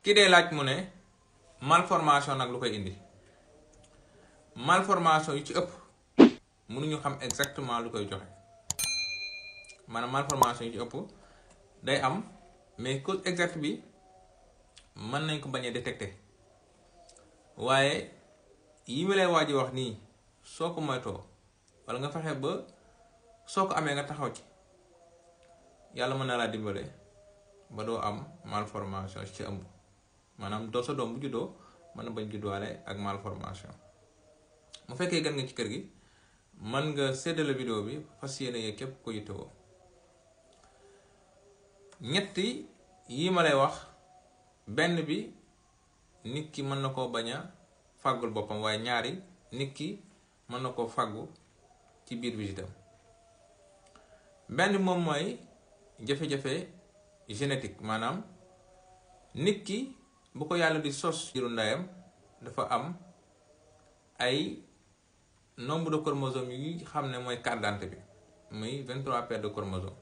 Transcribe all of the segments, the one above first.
ki dee laaj mu ne malformation nag lu koy indi. Malformation yu ci ëpp mënuñu xam exactement lu koy joxe maanaam malformation yu ci ëpp day am mais cause exacte bi mën nañ ko bañ a détecter waaye yi ma lay waaj wax nii soo ko moytoo wala nga fexe ba soo ko amee nga taxaw ci yàlla mën na laa dimbale ba doo am malformation ci ëmb maanaam doo sa doom bu juddoo mën na bañ judduwaale ak malformation. mu fekkee gan nga ci kër gi mën nga séddale vidéo bi fas yéene yee képp ko yittewoo. ñetti yi ma lay wax benn bi nit ki mën na koo bañ a fàggul boppam waaye ñaari nit ki mën na koo fàggu ci biir visitam. benn moom mooy jafe-jafe génétique maanaam nit ki bu ko yàlla di sos jiru ndeyam dafa am ay nombre de chromosomes yi xam ne mooy carte d'identité bi muy 23 paires de chromosomes.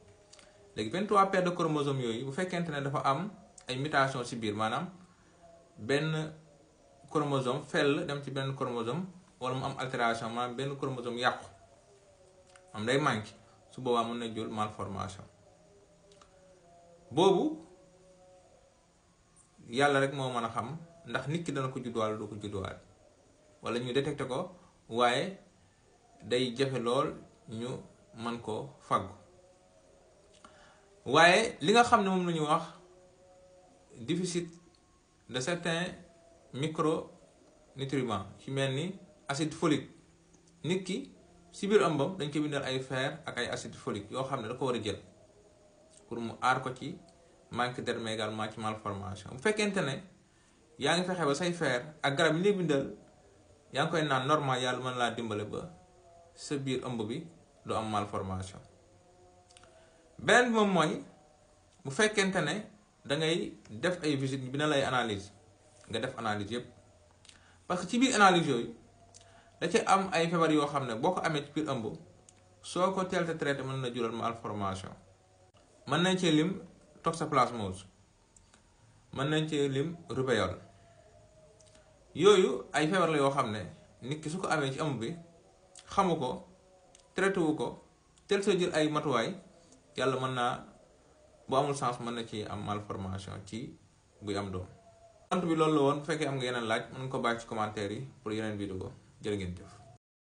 léegi 23 paires de chromosomes yooyu bu fekkente ne dafa am ay mutation ci biir maanaam benn chromosome fell dem ci benn chromosome wala mu am altération maanaam benn chromosome yàqu am day manqué su boobaa mën na jur malformation boobu yàlla rek moo mën a xam ndax nit ki dana ko judduwaale du ko judduwaale wala ñu détecté ko waaye day jafe lool ñu mën ko faggu. waaye li nga xam ne moom la ñu wax déficit de certains micronutriments ci mel ni acide folique nit ki ci biir ëmbam dañ ko bindal ay fer ak ay acide folique yoo xam ne da ko war a jël pour mu aar ko ci manque d'air mais également ci malformation. bu fekkente ne yaa ngi fexe ba say fer ak garab yi lay bindal yaa ngi koy naan normal yàlla mën laa dimbale ba sa biir ëmb bi du am malformation. beneen bi moom mooy bu fekkente ne da ngay def ay visite bi na lay analyse nga def analyse yépp parce que ci biir analyse yooyu da ci am ay feebar yoo xam ne boo ko amee ci biir ëmb soo ko teel te traité mën na jural malformation. mën nañ cee lim toxoplasmose mën nañ cee lim rubéole yooyu ay feebar la yoo xam ne nit ki su ko amee ci ëmb bi xamu ko traité wu ko teel sa jël ay matuwaay yàlla mën naa bu amul sens mën na ci am malformation ci buy am doom. tontu bi loolu la woon bu fekkee am nga yeneen laaj mën nga ko bàyyi ci commentaire yi pour yeneen vidéo jërë ngeen jëf.